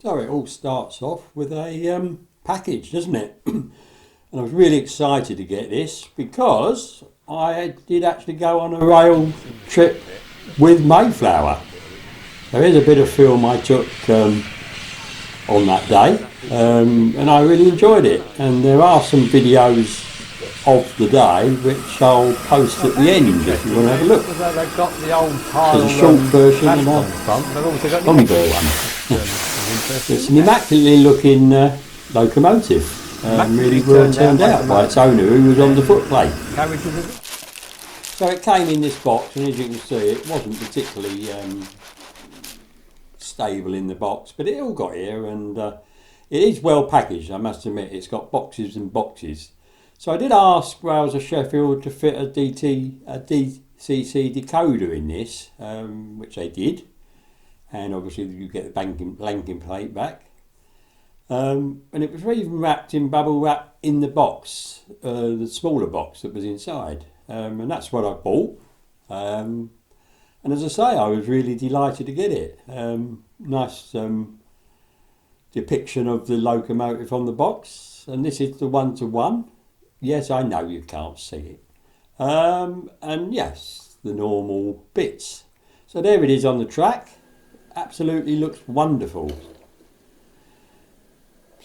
So it all starts off with a package, doesn't it? And I was really excited to get this because I did actually go on a rail trip with Mayflower. There is a bit of film I took on that day, and I really enjoyed it. And there are some videos of the day which I'll post at the end if you want to have a look. They've got the old pile. There's a short version and a longer one. It's an immaculately looking locomotive. Really well turned out by its owner, who was on the footplate. So it came in this box, and as you can see, it wasn't particularly stable in the box, but it all got here, and it is well packaged, I must admit. It's got boxes and boxes. So I did ask Wales of Sheffield to fit a DCC decoder in this, which they did. And obviously you get the blanking plate back. And it was even wrapped in bubble wrap in the box, the smaller box that was inside. And that's what I bought. And as I say, I was really delighted to get it. Nice depiction of the locomotive on the box. And this is the 1-to-1. Yes, I know you can't see it. And yes, the normal bits. So there it is on the track. Absolutely looks wonderful.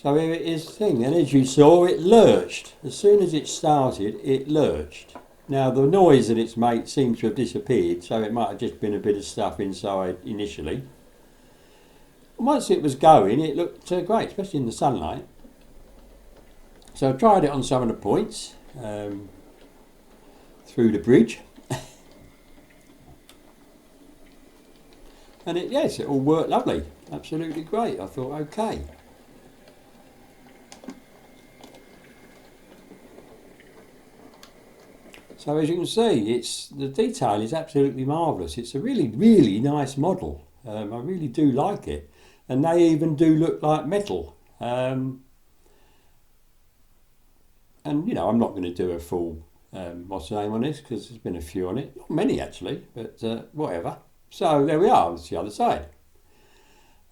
So here it is thing, and as you saw, it lurched. As soon as it started, it lurched. Now the noise that it's made seems to have disappeared, so it might have just been a bit of stuff inside initially. And once it was going, it looked great, especially in the sunlight. So I tried it on some of the points through the bridge. And yes, it all worked lovely. Absolutely great. I thought, okay. So as you can see, the detail is absolutely marvellous. It's a really, really nice model. I really do like it. And they even do look like metal. And, you know, I'm not going to do a full, what's the name on this, because there's been a few on it. Not many, actually, but whatever. So there we are, that's the other side.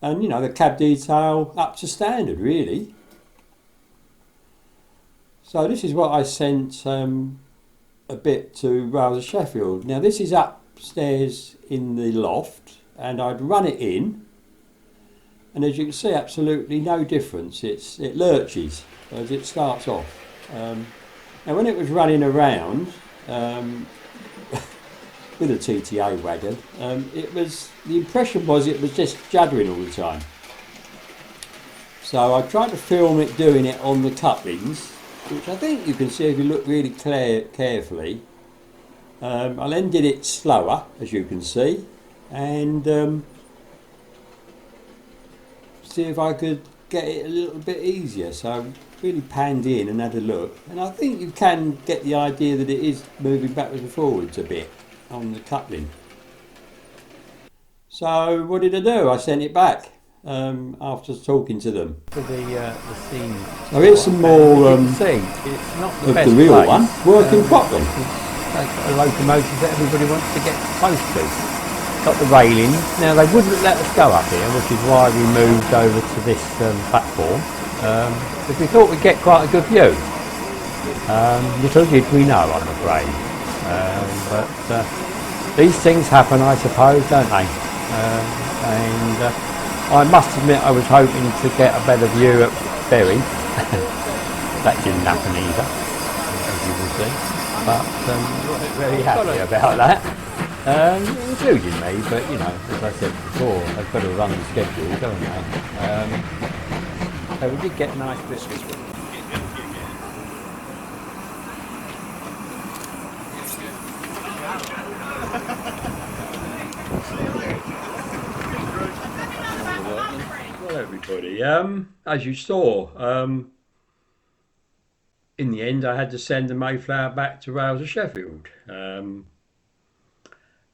And, you know, the cab detail up to standard, really. So this is what I sent a bit to Wales of Sheffield. Now, this is upstairs in the loft, and I'd run it in. And as you can see, absolutely no difference. It lurches as it starts off. Now, when it was running around with a TTA wagon, the impression was it was just juddering all the time. So I tried to film it doing it on the couplings, which I think you can see if you look really carefully. I then did it slower, as you can see, and see if I could get it a little bit easier. So really panned in and had a look, and I think you can get the idea that it is moving backwards and forwards a bit on the coupling. So what did I do? I sent it back after talking to them. For the scene. So here's some more it's not the of best the real place, one working properly. A locomotive that everybody wants to get close to. Got the railings. Now they wouldn't let us go up here, which is why we moved over to this platform. Because we thought we'd get quite a good view. Little did we know, I'm afraid. But these things happen, I suppose, don't they? And I must admit I was hoping to get a better view at Berry. That didn't happen either, as you will see. But wasn't very happy about that, including me. But you know, as I said before, they've got to run the schedule, don't they? So we did get a nice bit this week. Well, everybody, as you saw, in the end I had to send the Mayflower back to Wales of Sheffield, and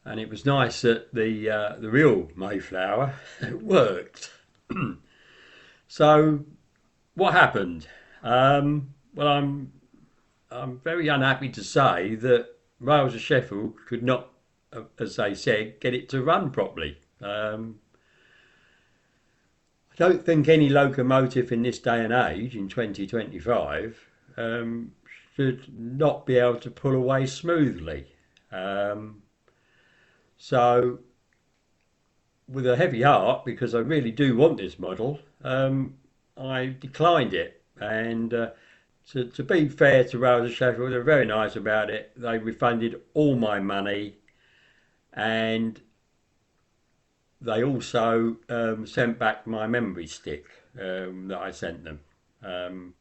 it was nice that the real Mayflower worked. So what happened? Well, I'm very unhappy to say that Wales of Sheffield could not, as they said, get it to run properly. I don't think any locomotive in this day and age, in 2025, should not be able to pull away smoothly. Um, so, with a heavy heart, because I really do want this model, I declined it. And to be fair to Rosa Sheffield, they're very nice about it. They refunded all my money, and they also sent back my memory stick that I sent them. Um,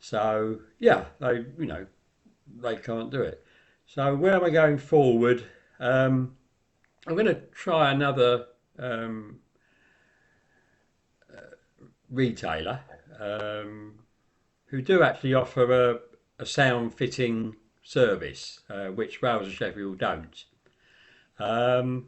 so yeah, they can't do it. So where am I going forward? I'm going to try another um, retailer um, who do actually offer a sound fitting service, which Wales and Sheffield don't, um,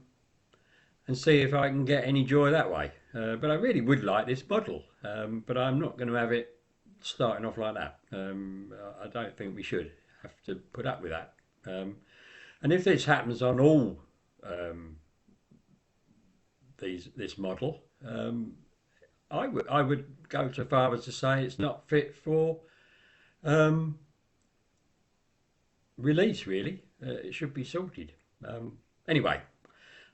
and see if I can get any joy that way. But I really would like this model, but I'm not going to have it starting off like that. I don't think we should have to put up with that. And if this happens on all um, this model, I would go so far as to say it's not fit for um, release. Really, it should be sorted. Anyway,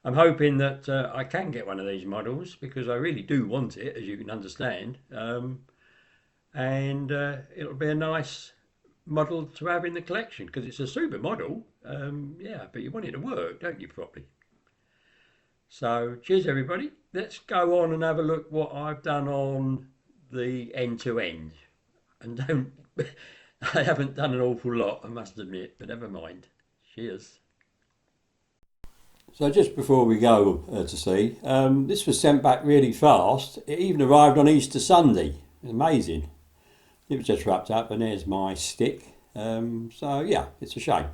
I'm hoping that I can get one of these models because I really do want it, as you can understand, and it'll be a nice model to have in the collection because it's a super model. Yeah, but you want it to work, don't you, properly? So, cheers everybody. Let's go on and have a look what I've done on the end to end. And don't, I haven't done an awful lot, I must admit, but never mind. Cheers. So just before we go to see, this was sent back really fast. It even arrived on Easter Sunday. Amazing. It was just wrapped up, and there's my stick. So yeah, it's a shame.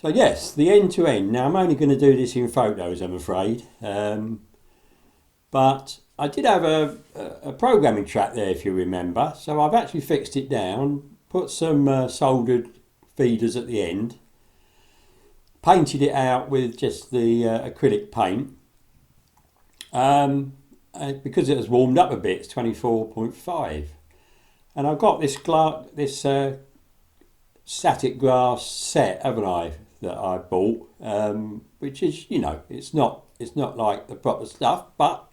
So yes, the end to end. Now I'm only going to do this in photos, I'm afraid. But I did have a programming track there, if you remember. So I've actually fixed it down, put some soldered feeders at the end, painted it out with just the acrylic paint. Because it has warmed up a bit, it's 24.5. And I've got this static glass set, haven't I, that I bought, which is, it's not like the proper stuff, but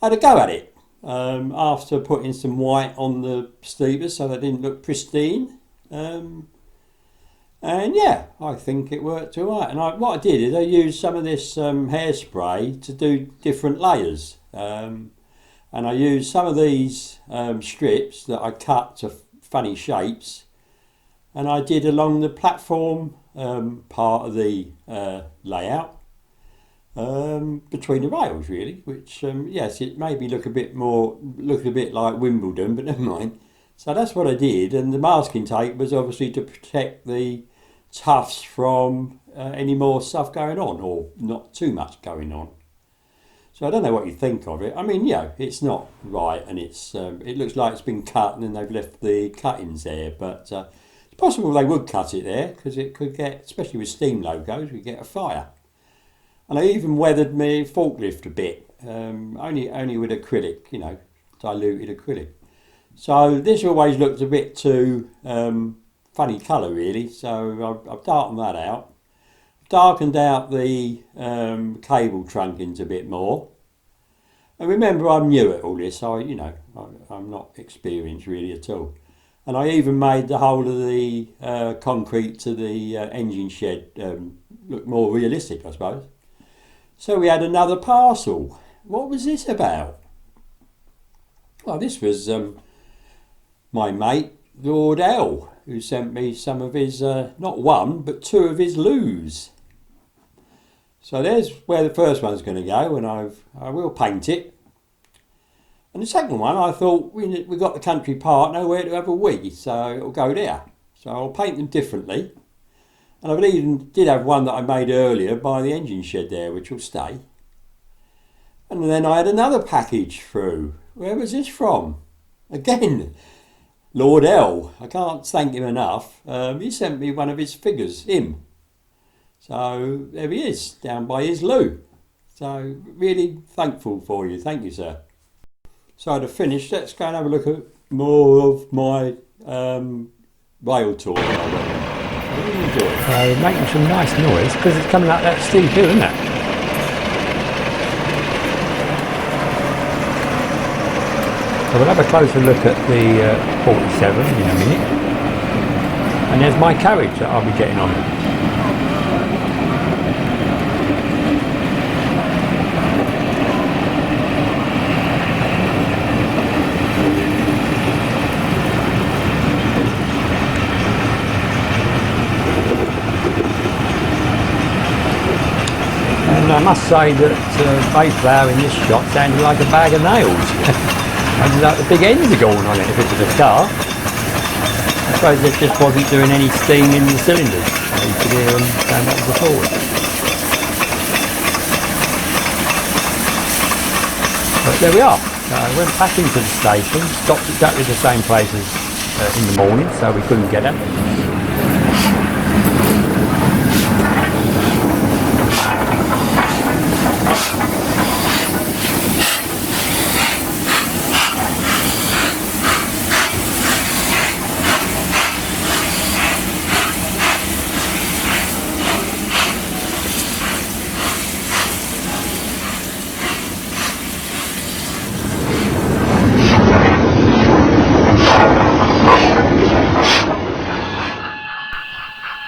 I had a go at it after putting some white on the steepers so they didn't look pristine. And yeah, I think it worked all right. And what I did is I used some of this hairspray to do different layers. And I used some of these strips that I cut to funny shapes, and I did along the platform part of the layout between the rails, really. Which yes, it made me look a bit like Wimbledon, but never mind. So that's what I did, and the masking tape was obviously to protect the tufts from any more stuff going on, or not too much going on. So I don't know what you think of it. I mean, it's not right, and it looks like it's been cut and then they've left the cuttings there. But it's possible they would cut it there because it could get, especially with steam locos, we get a fire. And I even weathered my forklift a bit, only with acrylic, diluted acrylic. So this always looked a bit too funny colour, really. So I've darkened that out. Darkened out the cable trunkings a bit more. And remember, I'm new at all this, so I'm not experienced really at all. And I even made the whole of the concrete to the engine shed look more realistic, I suppose. So we had another parcel. What was this about? Well, this was my mate Lord L, who sent me some of his, not one, but two of his loos. So there's where the first one's going to go, and I will paint it. And the second one, I thought we got the country park, nowhere to have a wee, so it'll go there. So I'll paint them differently. And I even did have one that I made earlier by the engine shed there, which will stay. And then I had another package through. Where was this from? Again, Lord L. I can't thank him enough. He sent me one of his figures, him. So there he is, down by his loo. So really thankful for you. Thank you, sir. So to finish, let's go and have a look at more of my rail tour that I went on. I really enjoyed it. Making some nice noise because it's coming out that steep hill, isn't it? So we'll have a closer look at the 47 in a minute. And there's my carriage that I'll be getting on. And I must say that Mayflower in this shot sounded like a bag of nails. I just like the big ends are going on it if it was a car. I suppose it just wasn't doing any steam in the cylinders. You could hear them going backwards and forwards. But there we are. I went back into the station, stopped exactly the same place as in the morning, so we couldn't get it.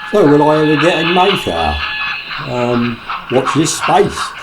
So will I ever get in Mayflower? Watch this space.